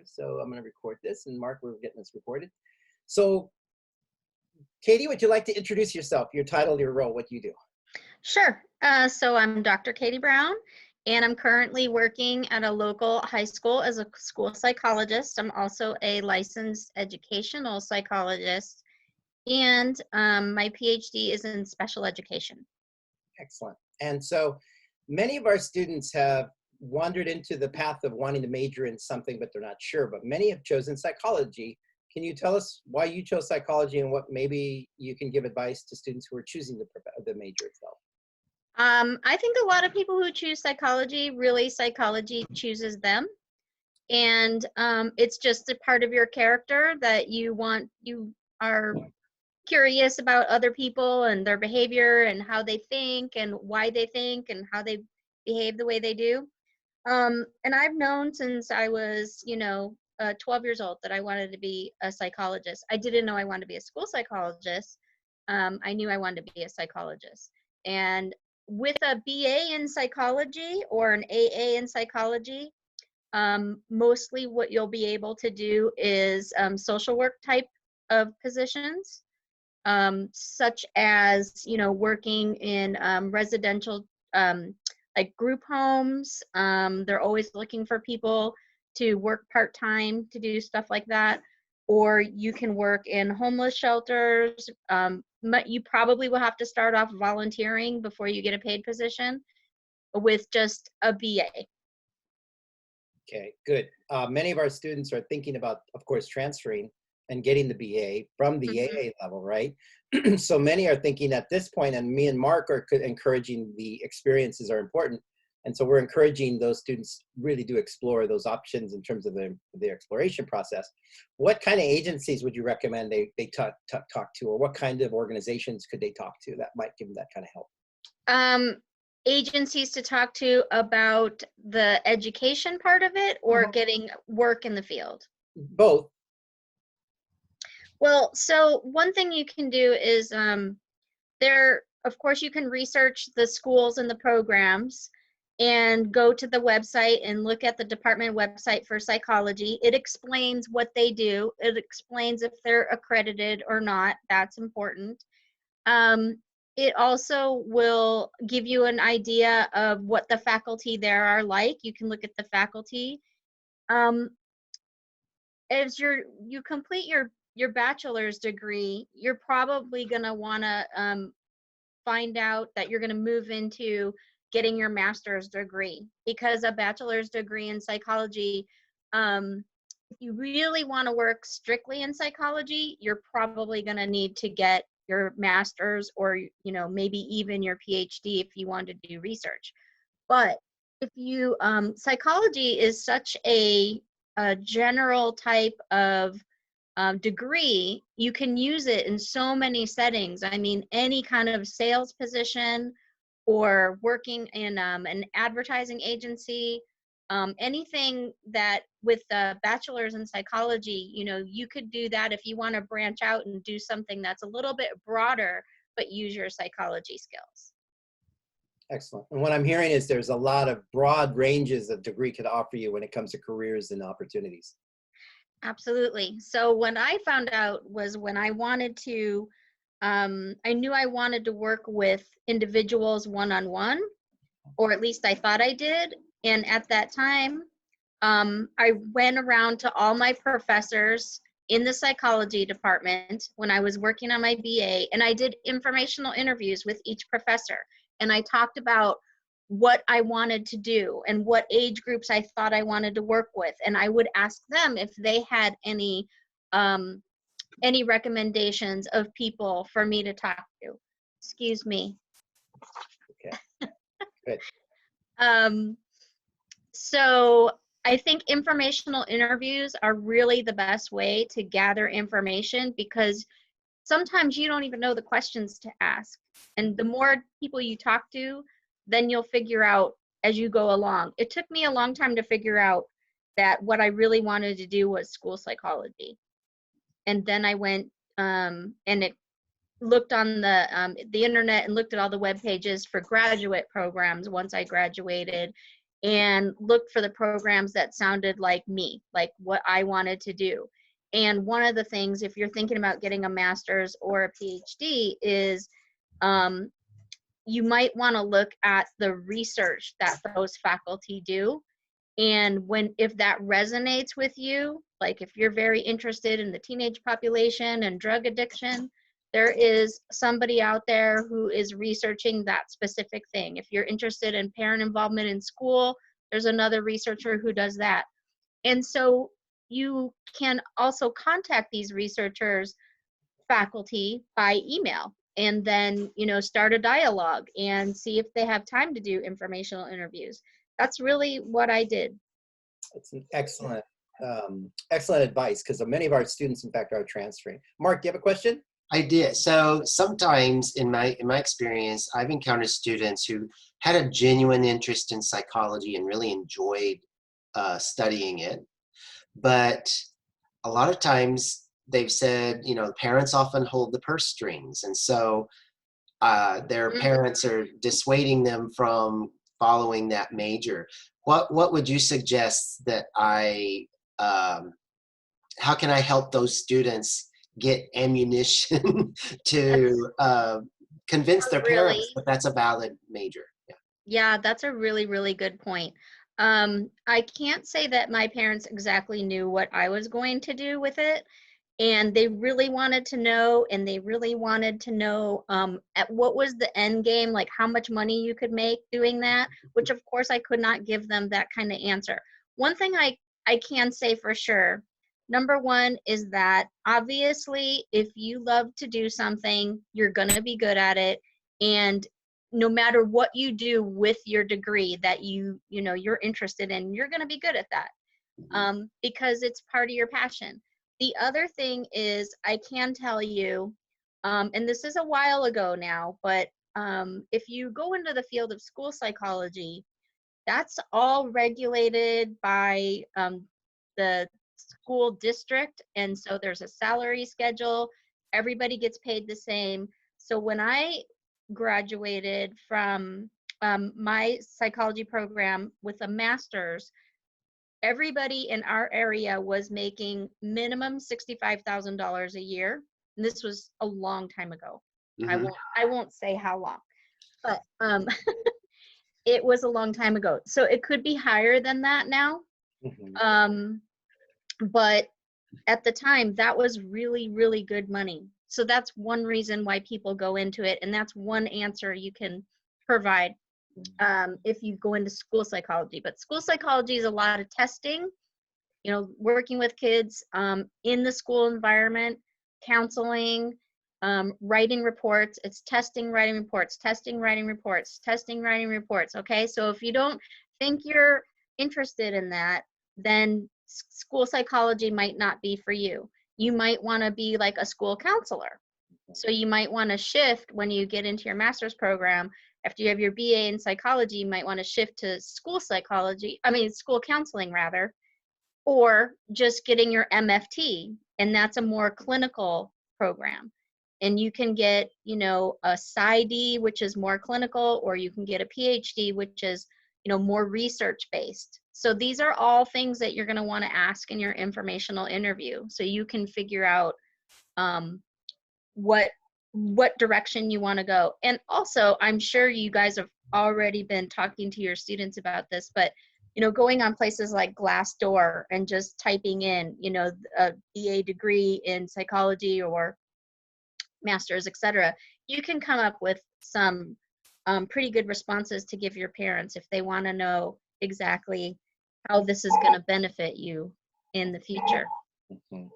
So I'm going to record this, and Mark, we're getting this recorded. So Katie, would you like to introduce yourself, your title, your role, what you do? Sure. So I'm Dr. Katie Brown, and I'm currently working at a local high school as a school psychologist. I'm also a licensed educational psychologist, and my PhD is in special education. Excellent. And so many of our students have wandered into the path of wanting to major in something, but they're not sure. But many have chosen psychology. Can you tell us why you chose psychology and what maybe you can give advice to students who are choosing the major itself? I think a lot of people who choose psychology, really psychology chooses them. And it's just a part of your character that you are curious about other people and their behavior and how they think and why they think and how they behave the way they do. And I've known since I was, 12 years old that I wanted to be a psychologist. I didn't know I wanted to be a school psychologist. I knew I wanted to be a psychologist. And with a BA in psychology or an AA in psychology, mostly what you'll be able to do is social work type of positions, such as, working in residential, like group homes. They're always looking for people to work part-time to do stuff like that. Or you can work in homeless shelters. But you probably will have to start off volunteering before you get a paid position with just a BA. Okay, good. Many of our students are thinking about, of course, transferring and getting the BA from the AA level, right? So many are thinking at this point, and me and Mark are encouraging the experiences are important. And so we're encouraging those students really do explore those options in terms of the exploration process. What kind of agencies would you recommend they talk to, or what kind of organizations could they talk to that might give them that kind of help? Agencies to talk to about the education part of it, or getting work in the field? Both. Well, so one thing you can do is of course, you can research the schools and the programs and go to the website and look at the department website for psychology. It explains what they do. It explains if they're accredited or not. That's important. It also will give you an idea of what the faculty there are like. You can look at the faculty. As you complete your bachelor's degree, you're probably going to want to find out that you're going to move into getting your master's degree, because a bachelor's degree in psychology, if you really want to work strictly in psychology, you're probably going to need to get your master's, or maybe even your PhD if you want to do research. But if you psychology is such a general type of degree, you can use it in so many settings. I mean, any kind of sales position, or working in an advertising agency, anything that with a bachelor's in psychology, you could do that if you want to branch out and do something that's a little bit broader, but use your psychology skills. Excellent. And what I'm hearing is there's a lot of broad ranges that degree could offer you when it comes to careers and opportunities. Absolutely. So what I found out was when I wanted to, I knew I wanted to work with individuals one-on-one, or at least I thought I did. And at that time, I went around to all my professors in the psychology department when I was working on my BA, and I did informational interviews with each professor. And I talked about what I wanted to do and what age groups I thought I wanted to work with. And I would ask them if they had any recommendations of people for me to talk to. Excuse me. Okay, good. So I think informational interviews are really the best way to gather information, because sometimes you don't even know the questions to ask. And the more people you talk to, then you'll figure out as you go along. It took me a long time to figure out that what I really wanted to do was school psychology. And then I went and it looked on the internet and looked at all the web pages for graduate programs once I graduated. and looked for the programs that sounded like me, like what I wanted to do. And one of the things, if you're thinking about getting a master's or a PhD, is you might want to look at the research that those faculty do. And if that resonates with you, like if you're very interested in the teenage population and drug addiction, there is somebody out there who is researching that specific thing. If you're interested in parent involvement in school, there's another researcher who does that. And so you can also contact these researchers, faculty, by email, and then, start a dialogue and see if they have time to do informational interviews. That's really what I did. It's an excellent, excellent advice, because many of our students, in fact, are transferring. Mark, do you have a question? I did. So sometimes in my experience, I've encountered students who had a genuine interest in psychology and really enjoyed studying it. But a lot of times they've said, parents often hold the purse strings. And so their parents are dissuading them from following that major. What would you suggest that how can I help those students get ammunition to convince their parents that that's a valid major? Yeah, that's a really, really good point. I can't say that my parents exactly knew what I was going to do with it. And they really wanted to know, at what was the end game, like how much money you could make doing that, which of course I could not give them that kind of answer. One thing I can say for sure, number one, is that obviously if you love to do something, you're going to be good at it. And no matter what you do with your degree that you're interested in, you're going to be good at that, because it's part of your passion. The other thing is, I can tell you, and this is a while ago now, but if you go into the field of school psychology, that's all regulated by the school district. And so there's a salary schedule. Everybody gets paid the same. So when I graduated from my psychology program with a master's, everybody in our area was making minimum $65,000 a year. And this was a long time ago. Mm-hmm. I won't say how long, but it was a long time ago. So it could be higher than that now. Mm-hmm. But at the time, that was really, really good money. So that's one reason why people go into it. And that's one answer you can provide if you go into school psychology. But school psychology is a lot of testing, working with kids in the school environment, counseling, writing reports. It's testing, writing reports, testing, writing reports, testing, writing reports. Okay, so if you don't think you're interested in that, then school psychology might not be for you. You might want to be like a school counselor. So you might want to shift when you get into your master's program. After you have your BA in psychology, you might want to shift to school counseling rather, or just getting your MFT, and that's a more clinical program. And you can get, a PsyD, which is more clinical, or you can get a PhD, which is, more research based. So these are all things that you're going to want to ask in your informational interview, so you can figure out what direction you want to go. And also, I'm sure you guys have already been talking to your students about this, but going on places like Glassdoor and just typing in, a BA degree in psychology or master's, etc., you can come up with some pretty good responses to give your parents if they want to know exactly how this is going to benefit you in the future. Mm-hmm.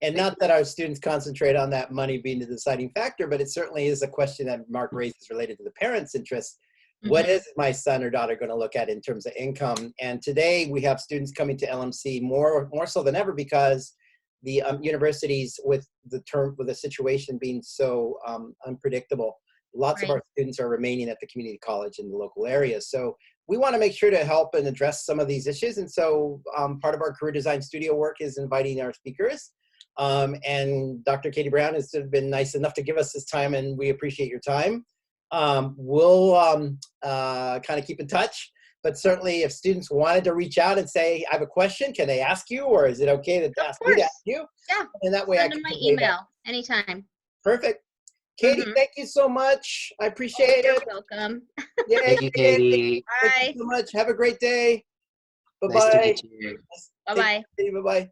And not that our students concentrate on that money being the deciding factor, but it certainly is a question that Mark raises related to the parents' interest. Mm-hmm. What is my son or daughter going to look at in terms of income? And today we have students coming to LMC more so than ever, because the universities, with the situation being so unpredictable, lots of our students are remaining at the community college in the local area. So we want to make sure to help and address some of these issues. And so part of our career design studio work is inviting our speakers. And Dr. Katie Brown has been nice enough to give us this time, and we appreciate your time. We'll kind of keep in touch. But certainly if students wanted to reach out and say, I have a question, can they ask you, or is it okay to ask me to course. ask you? Yeah. And that way I Send can them my convey that. email anytime. Perfect. Katie, Mhm. thank you so much. I appreciate You're it. welcome. Yay, Thank you, yay. Katie. Thank Bye. you so much. Have a great day. Nice to Bye-bye. meet you. Bye-bye. Bye-bye.